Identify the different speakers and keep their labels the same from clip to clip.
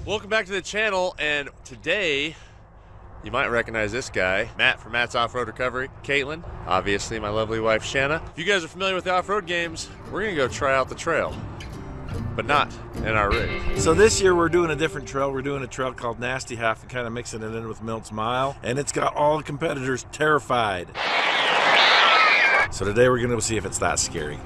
Speaker 1: Welcome back to the channel, and today you might recognize this guy, Matt from Matt's Off-Road Recovery, Katelynn, obviously my lovely wife Shanna. If you guys are familiar with the off-road games, we're gonna go try out the trail, but not in our rig.
Speaker 2: So this year we're doing a different trail. We're doing a trail called Nasty Half and kind of mixing it in with Milt's Mile, and it's got all the competitors terrified. So today we're gonna see if it's that scary.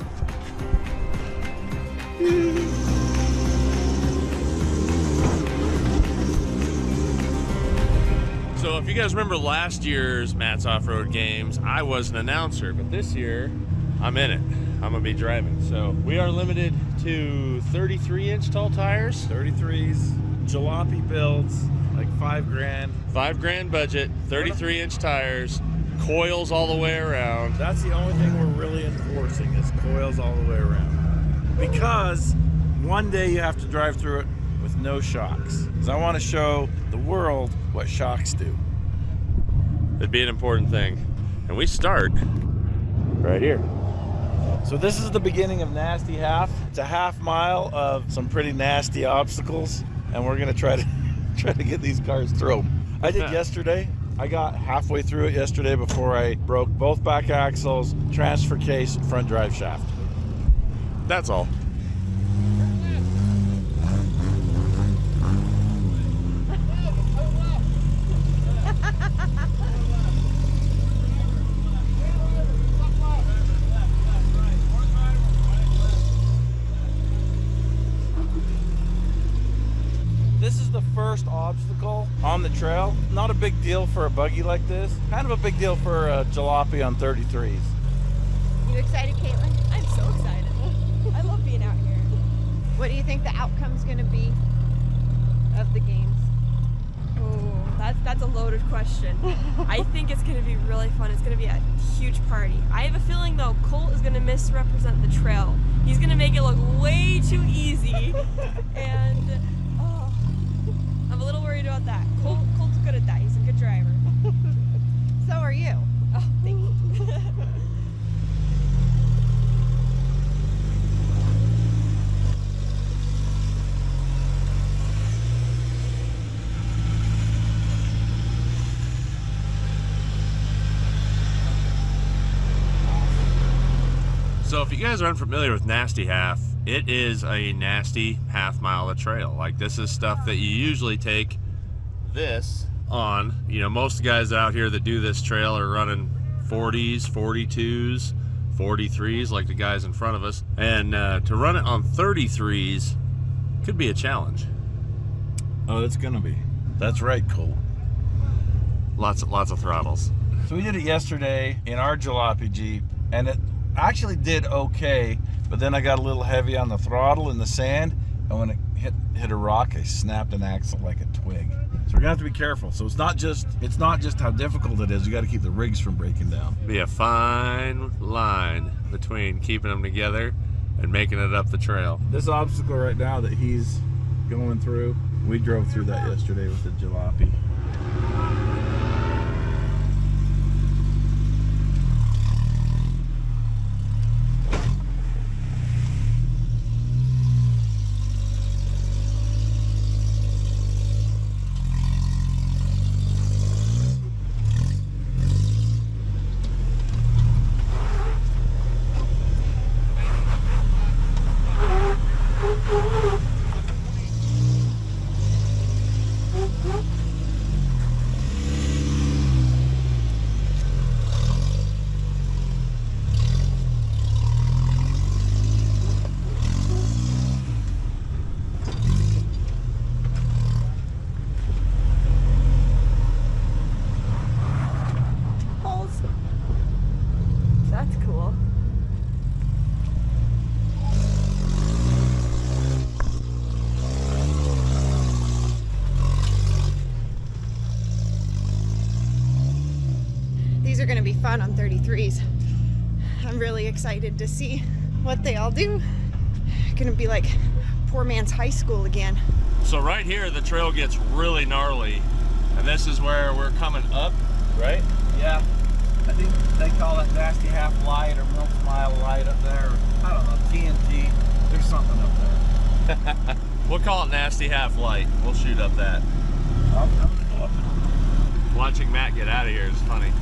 Speaker 1: So if you guys remember last year's Matt's Off-Road Games, I was an announcer, but this year I'm in it. I'm gonna be driving. So we are limited to 33-inch tall tires.
Speaker 2: 33s, jalopy builds, like $5,000.
Speaker 1: $5,000 budget, 33-inch tires, coils all the way around.
Speaker 2: That's the only thing we're really enforcing is coils all the way around. Because one day you have to drive through it with no shocks. Because I want to show the world what shocks do.
Speaker 1: It'd be an important thing. And we start right here.
Speaker 2: So this is the beginning of Nasty Half. It's a half mile of some pretty nasty obstacles, and we're gonna try to get these cars through them. I did yesterday. I got halfway through it yesterday before I broke both back axles, transfer case, and front drive shaft.
Speaker 1: That's all.
Speaker 2: This is the first obstacle on the trail. Not a big deal for a buggy like this. Kind of a big deal for a jalopy on 33s.
Speaker 3: You excited, Katelynn?
Speaker 4: I'm so excited. I love being out here.
Speaker 3: What do you think the outcome's going to be of the games?
Speaker 4: Oh, that's a loaded question. I think it's going to be really fun. It's going to be a huge party. I have a feeling, though, Colt is going to misrepresent the trail. He's going to make it look way too easy. And I'm a little worried about that. Colt's good at that. He's a good driver.
Speaker 3: So are you.
Speaker 4: Oh, thank you.
Speaker 1: So if you guys are unfamiliar with Nasty Half, it is a nasty half mile of trail. Like, this is stuff that you usually take this on. You know, most guys out here that do this trail are running 40s, 42s, 43s, like the guys in front of us. And to run it on 33s could be a challenge.
Speaker 2: Oh, it's gonna be. That's right, Colt.
Speaker 1: Lots of throttles.
Speaker 2: So we did it yesterday in our jalopy Jeep, and it actually did okay, but then I got a little heavy on the throttle in the sand, and when it hit a rock, I snapped an axle like a twig. So we're gonna have to be careful. So it's not just how difficult it is, you gotta keep the rigs from breaking down.
Speaker 1: Be a fine line between keeping them together and making it up the trail.
Speaker 2: This obstacle right now that he's going through, we drove through that yesterday with the jalopy.
Speaker 4: That's cool.
Speaker 3: These are going to be fun on 33s. I'm really excited to see what they all do. Going to be like poor man's high school again.
Speaker 1: So right here, the trail gets really gnarly, and this is where we're coming up, right?
Speaker 2: Yeah. I think they call it Nasty Half Light or Milt's Mile Light up there. I don't know, TNT. There's something up there.
Speaker 1: We'll call it nasty half light. We'll shoot up that. Watching Matt get out of here is funny.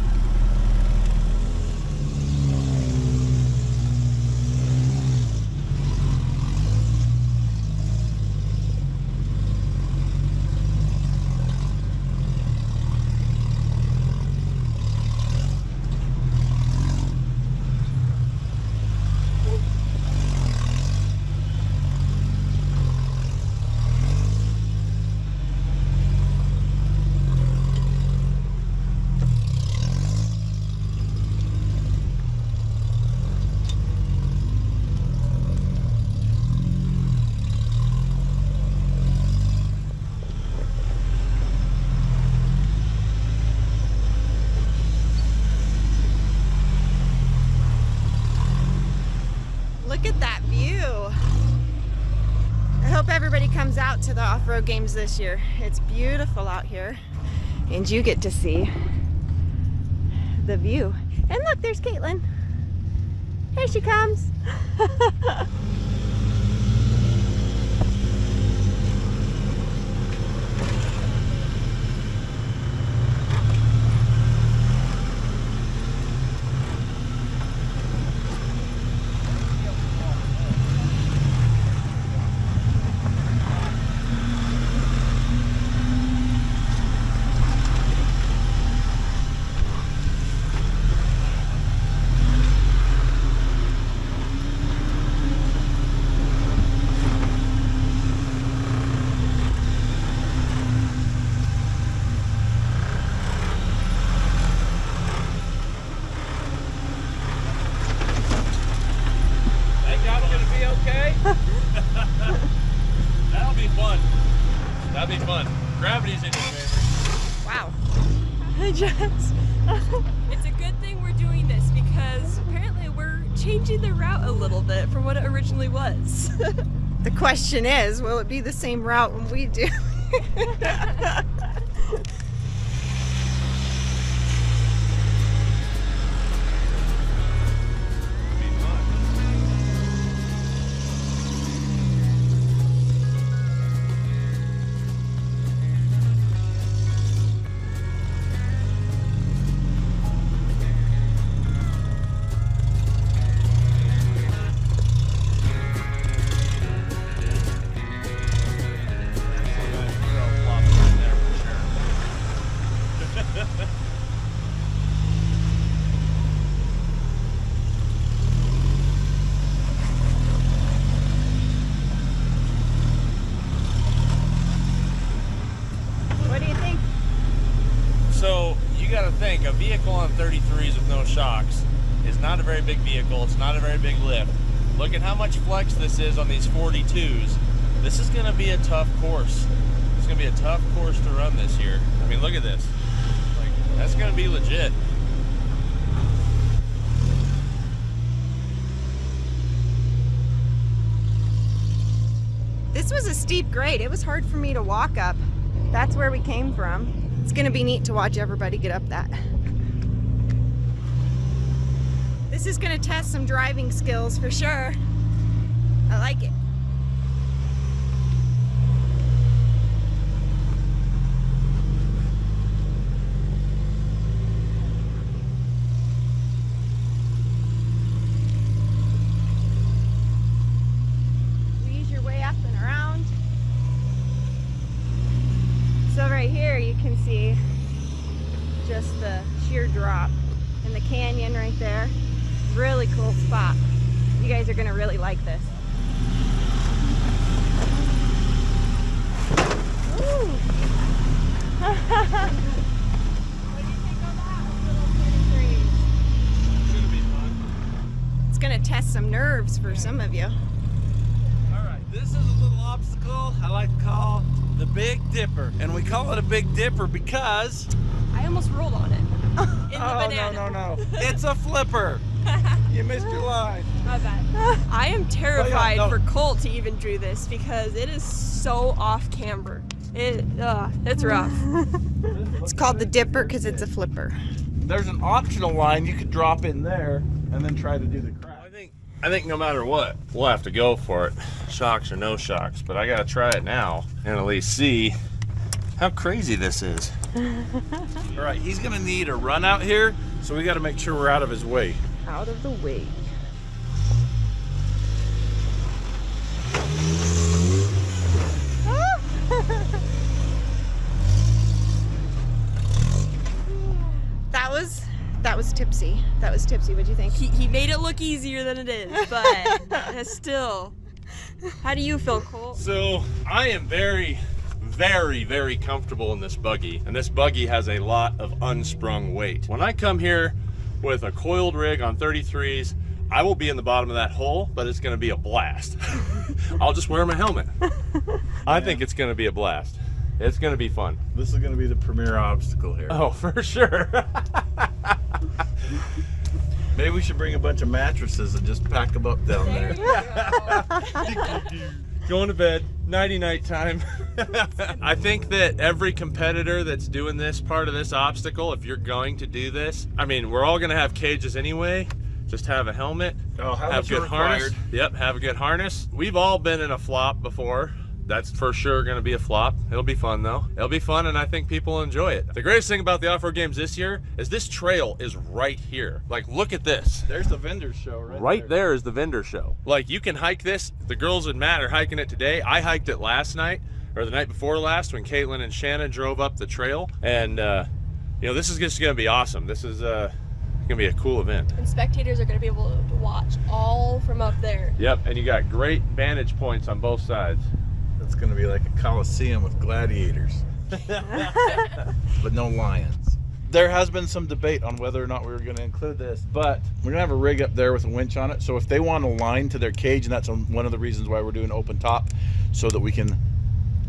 Speaker 3: Look at that view. I hope everybody comes out to the off-road games this year. It's beautiful out here, and you get to see the view. And look, there's Katelynn. Here she comes.
Speaker 1: That'll be fun. That'll be fun. Gravity's in your favor.
Speaker 3: Wow.
Speaker 4: It's a good thing we're doing this because apparently we're changing the route a little bit from what it originally was.
Speaker 3: The question is, will it be the same route when we do?
Speaker 1: So you got to think, a vehicle on 33s with no shocks is not a very big vehicle. It's not a very big lift. Look at how much flex this is on these 42s. This is going to be a tough course. It's going to be a tough course to run this year. I mean, look at this. Like, that's going to be legit.
Speaker 3: This was a steep grade. It was hard for me to walk up. That's where we came from. It's gonna be neat to watch everybody get up that. This is gonna test some driving skills for sure. I like it. Ease your way up and around. So right here you can see just the sheer drop in the canyon right there. Really cool spot. You guys are gonna really like this. Woo. What do you think of that, little 33?
Speaker 2: It's gonna be fun.
Speaker 3: It's gonna test some nerves for some of you.
Speaker 2: All right, this is a little obstacle I like to call the Big Dipper, and we call it a Big Dipper because
Speaker 4: I almost rolled on it. In the banana.
Speaker 2: no. It's a flipper. You missed your line.
Speaker 4: My bad. I am terrified
Speaker 2: no.
Speaker 4: for Colt to even do this because it is so off camber. It's rough.
Speaker 3: It's called the dipper because it's a flipper.
Speaker 2: There's an optional line you could drop in there and then try to do the crash.
Speaker 1: I think I think no matter what, we'll have to go for it, shocks or no shocks. But I gotta try it now and at least see how crazy this is.
Speaker 2: All right, he's gonna need a run out here, so we gotta make sure we're out of his way.
Speaker 3: Out of the way. That was tipsy. That was tipsy. What'd you think?
Speaker 4: He made it look easier than it is, but still. How do you feel, Colt?
Speaker 1: So I am very, very, very comfortable in this buggy, and this buggy has a lot of unsprung weight. When I come here with a coiled rig on 33s, I will be in the bottom of that hole, but it's gonna be a blast. I'll just wear my helmet. I think it's gonna be a blast. It's gonna be fun.
Speaker 2: This is gonna be the premier obstacle here.
Speaker 1: Oh, for sure.
Speaker 2: Maybe we should bring a bunch of mattresses and just pack them up down there.
Speaker 1: Going to bed, nighty-night time. I think that every competitor that's doing this part of this obstacle, if you're going to do this, I mean, we're all gonna have cages anyway. Just have a helmet, have good harness. Yep, have a good harness. We've all been in a flop before. That's for sure gonna be a flop. It'll be fun though. It'll be fun, and I think people will enjoy it. The greatest thing about the off-road games this year is this trail is right here. Like, look at this.
Speaker 2: There's the vendor show
Speaker 1: right there is the vendor show. Like, you can hike this. The girls and Matt are hiking it today. I hiked it last night, or the night before last, when Katelynn and Shannon drove up the trail. And you know, this is just gonna be awesome. This is gonna be a cool event.
Speaker 4: And spectators are gonna be able to watch all from up there.
Speaker 1: Yep, and you got great vantage points on both sides.
Speaker 2: It's gonna be like a coliseum with gladiators, but no lions. There has been some debate on whether or not we were gonna include this, but we're gonna have a rig up there with a winch on it. So if they want a line to their cage, and that's one of the reasons why we're doing open top, so that we can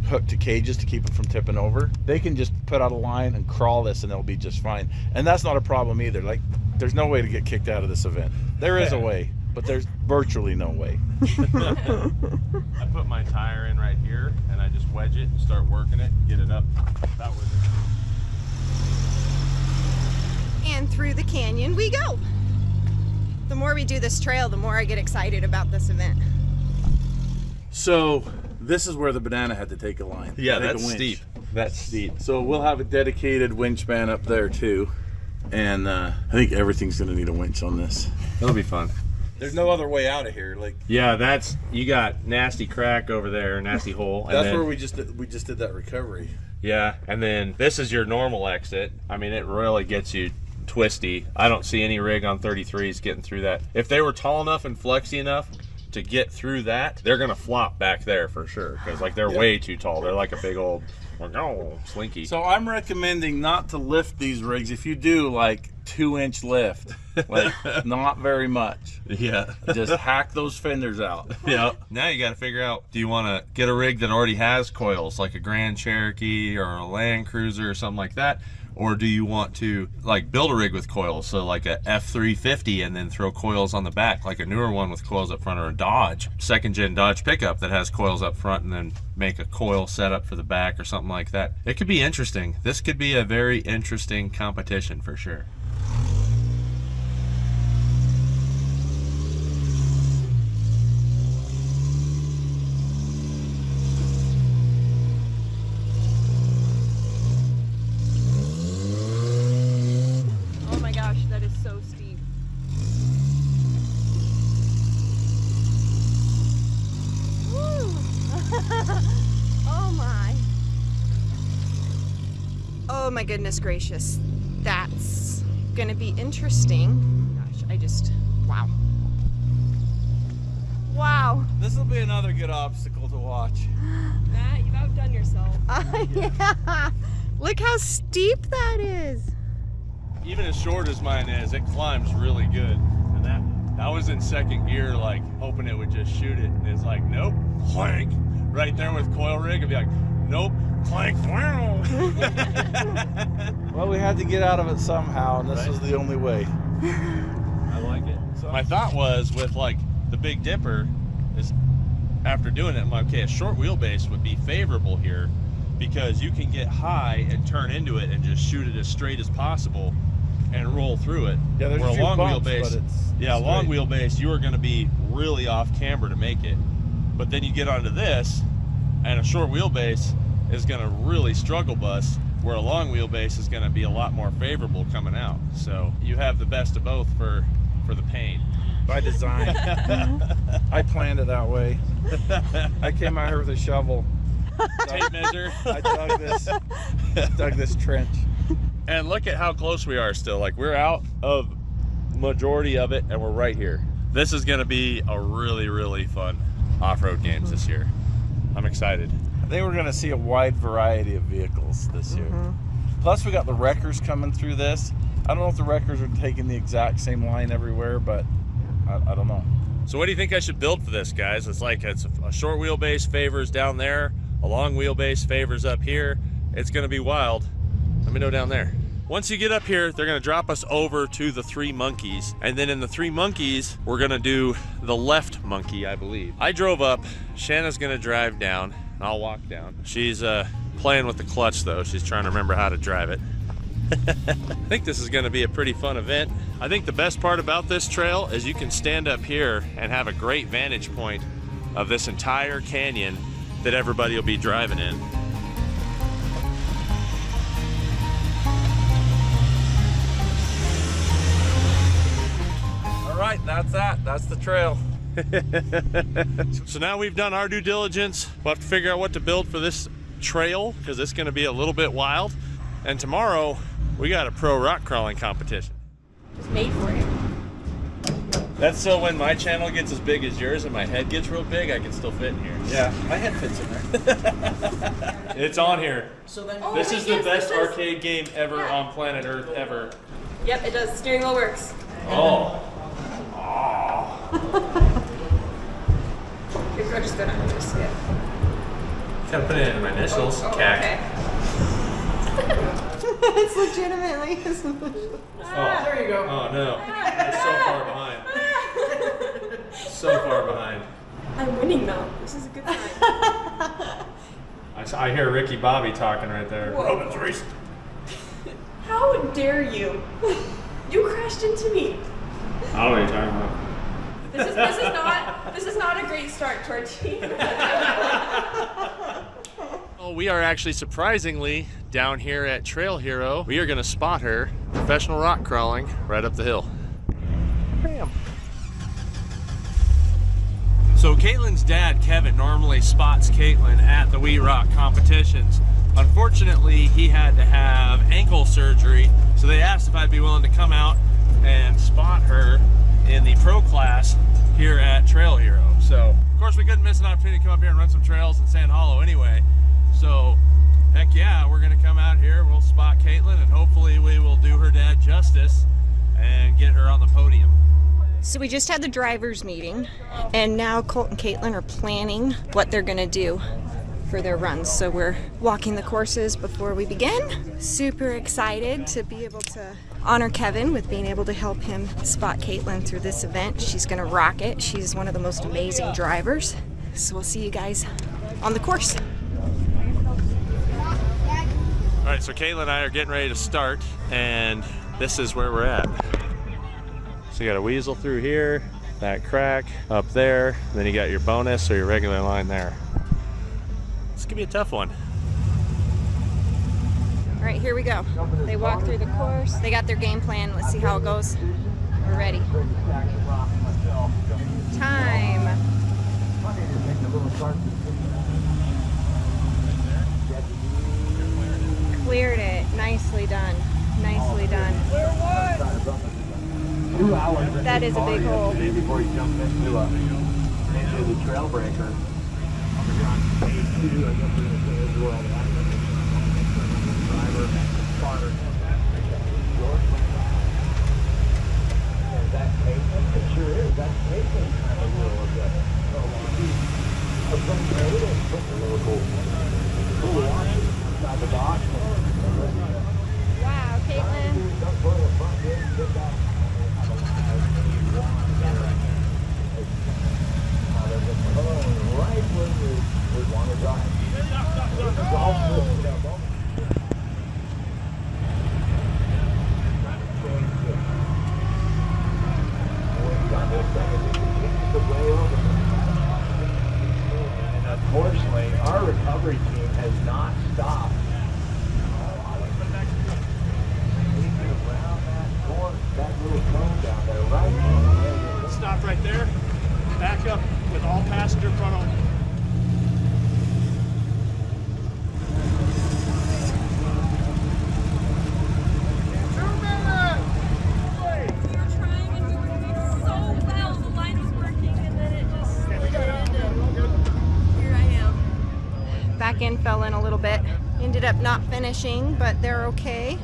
Speaker 2: hook to cages to keep it from tipping over, they can just put out a line and crawl this and it'll be just fine. And that's not a problem either. Like, there's no way to get kicked out of this event. There is a way, but there's virtually no way.
Speaker 1: I put my tire in right here and I just wedge it and start working it, get it up. That was it.
Speaker 3: And through the canyon we go. The more we do this trail, the more I get excited about this event.
Speaker 2: So this is where the banana had to take a line.
Speaker 1: Yeah,
Speaker 2: take
Speaker 1: that's
Speaker 2: a winch.
Speaker 1: steep. That's steep.
Speaker 2: So we'll have a dedicated winch span up there too. And I think everything's gonna need a winch on this.
Speaker 1: It'll be fun.
Speaker 2: There's no other way out of here. Like,
Speaker 1: yeah, that's, you got nasty crack over there, nasty hole. And
Speaker 2: that's
Speaker 1: then,
Speaker 2: where we just did that recovery.
Speaker 1: yeah, and then this is your normal exit. I mean, it really gets you twisty. I don't see any rig on 33s getting through that. If they were tall enough and flexy enough to get through that, they're gonna flop back there for sure, because like they're way too tall. They're like a big old slinky.
Speaker 2: So I'm recommending not to lift these rigs. If you do, like 2-inch lift, like not very much.
Speaker 1: Yeah.
Speaker 2: Just hack those fenders out.
Speaker 1: Yeah. Now you got to figure out, do you want to get a rig that already has coils, like a Grand Cherokee or a Land Cruiser or something like that? Or do you want to like build a rig with coils, so like a F350 and then throw coils on the back, like a newer one with coils up front, or a Dodge, second gen Dodge pickup that has coils up front, and then make a coil setup for the back or something like that? It could be interesting. This could be a very interesting competition for sure.
Speaker 4: That is so steep.
Speaker 3: Woo! Oh my. Oh my goodness gracious. That's gonna be interesting. Gosh, wow. Wow.
Speaker 2: This will be another good obstacle to watch.
Speaker 4: Matt, you've outdone yourself.
Speaker 3: Yeah. Look how steep that is.
Speaker 1: Even as short as mine is, it climbs really good. And that was in second gear, like hoping it would just shoot it. And it's like, nope, clank. Right there with coil rig, it'd be like, nope, clank.
Speaker 2: Well, we had to get out of it somehow, and this was the only way.
Speaker 1: I like it. So my thought was, with like the Big Dipper, is after doing it, I'm like, okay, a short wheelbase would be favorable here, because you can get high and turn into it and just shoot it as straight as possible and roll through it.
Speaker 2: Yeah, there's
Speaker 1: where
Speaker 2: a few
Speaker 1: long
Speaker 2: bumps,
Speaker 1: wheelbase,
Speaker 2: but it's
Speaker 1: long
Speaker 2: straight.
Speaker 1: wheelbase, you are going to be really off camber to make it. But then you get onto this, and a short wheelbase is going to really struggle bus, where a long wheelbase is going to be a lot more favorable coming out. So you have the best of both for the pain.
Speaker 2: By design. I planned it that way. I came out here with a shovel.
Speaker 1: Tape measure.
Speaker 2: I dug this trench.
Speaker 1: And look at how close we are still. Like, we're out of majority of it, and we're right here. This is going to be a really, really fun off-road games this year. I'm excited.
Speaker 2: I think we're going to see a wide variety of vehicles this year. Plus, we got the wreckers coming through this. I don't know if the wreckers are taking the exact same line everywhere, but I don't know.
Speaker 1: So what do you think I should build for this, guys? It's like it's a short wheelbase favors down there, a long wheelbase favors up here. It's going to be wild. Let me know down there. Once you get up here, they're going to drop us over to the 3 monkeys. And then in the 3 monkeys, we're going to do the left monkey, I believe. I drove up. Shanna's going to drive down, and I'll walk down. She's playing with the clutch, though. She's trying to remember how to drive it. I think this is going to be a pretty fun event. I think the best part about this trail is you can stand up here and have a great vantage point of this entire canyon that everybody will be driving in.
Speaker 2: All right, that's the trail.
Speaker 1: So now we've done our due diligence. We'll have to figure out what to build for this trail, because it's going to be a little bit wild. And tomorrow we got a pro rock crawling competition.
Speaker 4: Just made for it.
Speaker 1: That's so when my channel gets as big as yours and my head gets real big, I can still fit in here.
Speaker 2: Yeah, my head fits in there.
Speaker 1: It's on here.
Speaker 5: So then,
Speaker 1: This is the
Speaker 4: yes,
Speaker 1: best
Speaker 4: this is-
Speaker 1: arcade game ever
Speaker 4: Yeah.
Speaker 1: on planet Earth ever.
Speaker 4: Yep, it does. Steering wheel works.
Speaker 1: Oh.
Speaker 4: You're just gonna skip.
Speaker 1: Gotta put it in my initials.
Speaker 4: Okay.
Speaker 3: It's legitimately.
Speaker 1: Oh.
Speaker 5: there you go.
Speaker 1: Oh no. I'm so far behind. So far behind.
Speaker 4: I'm winning though. This is a good sign.
Speaker 1: I hear Ricky Bobby talking right there.
Speaker 4: Whoa.
Speaker 1: Robin's race.
Speaker 4: How dare you? You crashed into me.
Speaker 1: I don't know what you're talking about.
Speaker 4: This is not a great start to our team.
Speaker 1: Oh, we are actually surprisingly down here at Trail Hero. We are going to spot her professional rock crawling right up the hill. Bam. So Katelynn's dad, Kevin, normally spots Katelynn at the WE Rock competitions. Unfortunately, he had to have ankle surgery, so they asked if I'd be willing to come out and spot her in the pro class here at Trail Hero. So, of course, we couldn't miss an opportunity to come up here and run some trails in Sand Hollow anyway. So, heck yeah, we're gonna come out here, we'll spot Katelynn, and hopefully we will do her dad justice and get her on the podium.
Speaker 3: So we just had the drivers meeting, and now Colt and Katelynn are planning what they're gonna do for their runs. So we're walking the courses before we begin. Super excited to be able to honor Kevin with being able to help him spot Katelynn through this event. She's gonna rock it. She's one of the most amazing drivers. So we'll see you guys on the course.
Speaker 1: All right, so Katelynn and I are getting ready to start, and this is where we're at. So you got a weasel through here, that crack up there, then you got your bonus or your regular line there. This could be a tough one.
Speaker 3: All right, here we go. They walk through the course. They got their game plan. Let's see how it goes. We're ready. Time. Cleared it. Nicely done. Nicely done. That is a big hole.
Speaker 6: Before you jump into the trail breaker. It sure is. That's taking kind of a little bit. Inside the box.
Speaker 3: Wow, Katelynn.
Speaker 6: Right where we want to drive. recovery team has not stopped. Around that little cone down there, right?
Speaker 5: Stop right there. Back up with all passenger front on.
Speaker 3: Back end fell in a little bit. Ended up not finishing, but they're okay.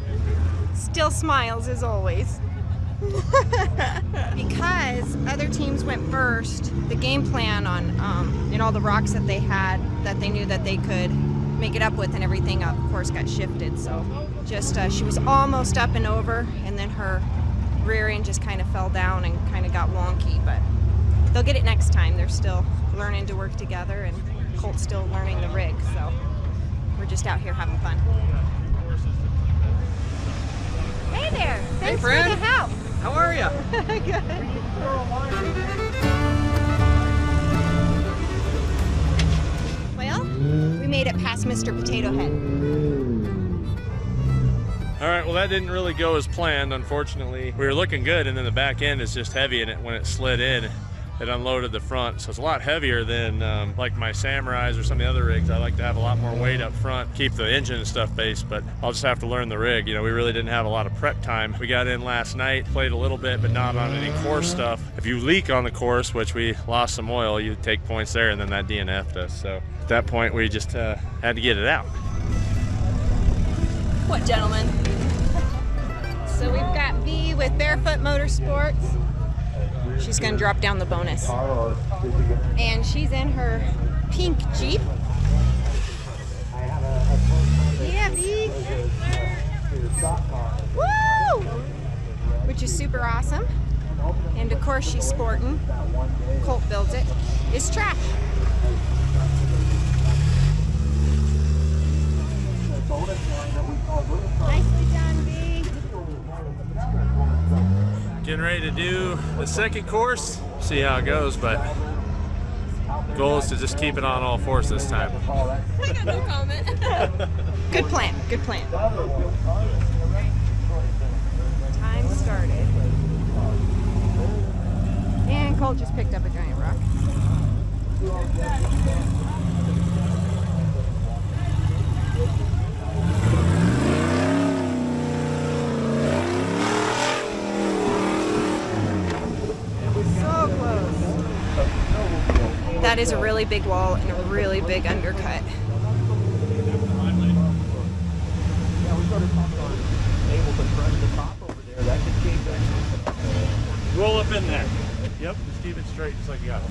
Speaker 3: Still smiles as always. Because other teams went first, the game plan on and all the rocks that they had that they knew that they could make it up with and everything, of course, got shifted. So just she was almost up and over, and then her rear end just kind of fell down and kind of got wonky. But they'll get it next time. They're still learning to work together, and Colt's still learning the rig. So we're just out here having fun. Hey there! Thanks for the help.
Speaker 5: How are you?
Speaker 3: Good. Well, we made it past Mr. Potato Head.
Speaker 1: All right, well, that didn't really go as planned, unfortunately. We were looking good, and then the back end is just heavy, and when it slid in, it unloaded the front. So it's a lot heavier than like my Samurais or some of the other rigs. I like to have a lot more weight up front, keep the engine and stuff based, but I'll just have to learn the rig. You know, we really didn't have a lot of prep time. We got in last night, played a little bit, but not on any course stuff. If you leak on the course, which we lost some oil, you take points there, and then that DNF'd us. So at that point, we just had to get it out.
Speaker 4: What, gentlemen?
Speaker 3: So we've got V with Barefoot Motorsports. She's gonna drop down the bonus. And she's in her pink Jeep. Yeah, V. Woo! Which is super awesome. And of course she's sporting. Colt builds it. It's trash. Nicely done, V.
Speaker 1: Getting ready to do the second course, see how it goes, but goal is to just keep it on all fours this time.
Speaker 4: I got no comment.
Speaker 3: Good plan, good plan. Time started. And Colt just picked up a giant rock. So close. That is a really big wall and a really big undercut.
Speaker 5: Roll up in there. Yep, just keep it straight just like you got it.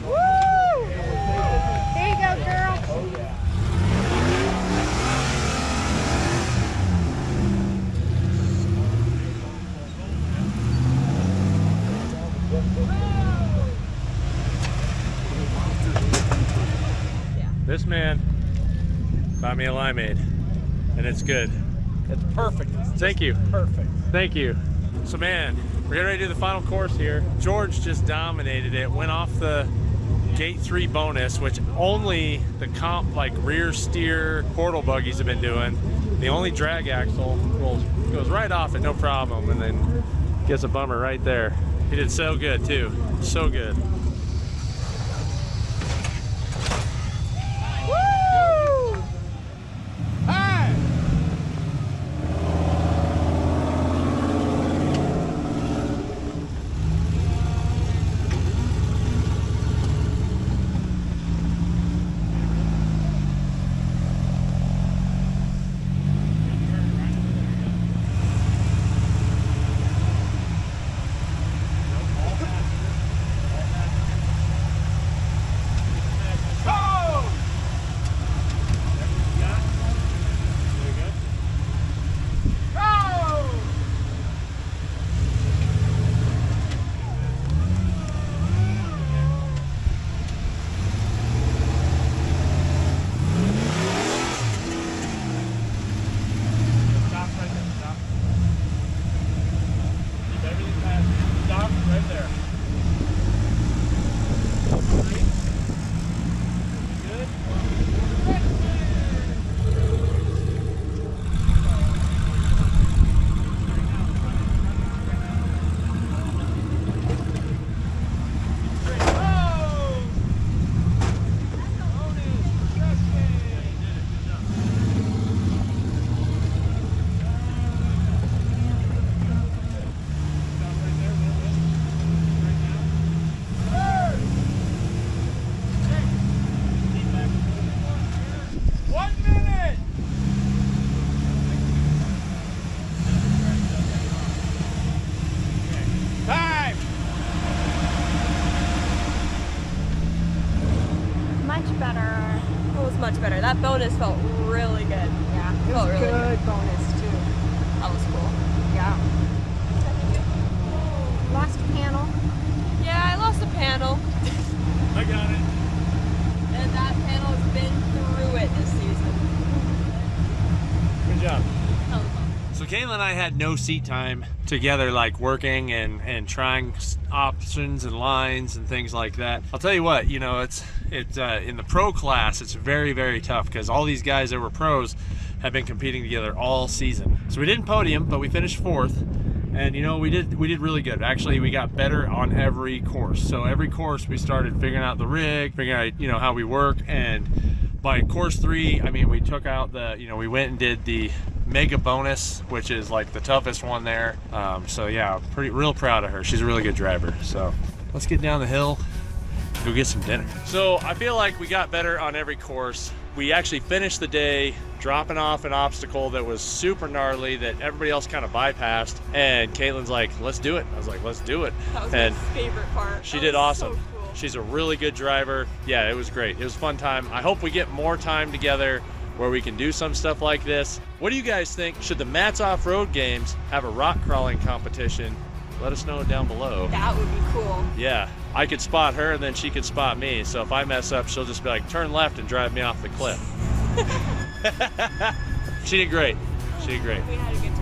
Speaker 3: Woo! There you go, girl.
Speaker 1: This man bought me a limeade, and it's good.
Speaker 2: It's perfect.
Speaker 1: Thank you.
Speaker 2: Perfect.
Speaker 1: Thank you. So man, we're getting ready to do the final course here. George just dominated it, went off the gate 3 bonus, which only the comp like rear steer portal buggies have been doing. The only drag axle goes right off it, no problem, and then gets a bummer right there. He did so good too, so good.
Speaker 3: Woo!
Speaker 2: Hi!
Speaker 4: better. That bonus felt really good.
Speaker 3: Yeah, it
Speaker 4: Felt
Speaker 3: was
Speaker 4: really
Speaker 3: good bonus too.
Speaker 4: That was cool.
Speaker 3: Yeah. Lost a panel.
Speaker 4: Yeah, I lost a panel.
Speaker 5: I got it.
Speaker 4: And that panel has been through it this season.
Speaker 5: Good job.
Speaker 4: That was fun.
Speaker 1: So Katelynn and I had no seat time together, like working and trying options and lines and things like that. I'll tell you what, you know, it's in the pro class, it's very, very tough because all these guys that were pros have been competing together all season. So we didn't podium, but we finished 4th. And you know, we did really good. Actually, we got better on every course. So every course we started figuring out the rig, figuring out, you know, how we work. And by course 3, I mean, we took out the, you know, we went and did the mega bonus, which is like the toughest one there. So yeah, real proud of her. She's a really good driver. So let's get down the hill, go get some dinner. So I feel like we got better on every course. We actually finished the day dropping off an obstacle that was super gnarly that everybody else kind of bypassed, and Katelynn's like, let's do it. I was like, let's do it.
Speaker 4: That was
Speaker 1: And
Speaker 4: my favorite part.
Speaker 1: she
Speaker 4: That
Speaker 1: did
Speaker 4: was
Speaker 1: awesome.
Speaker 4: So cool.
Speaker 1: She's a really good driver. Yeah, it was great. It was a fun time. I hope we get more time together where we can do some stuff like this. What do you guys think? Should the Matt's Off-Road Games have a rock crawling competition? Let us know down below.
Speaker 4: That would be cool.
Speaker 1: Yeah, I could spot her and then she could spot me. So if I mess up, she'll just be like, turn left and drive me off the cliff. She did great. She did great.
Speaker 4: We had a good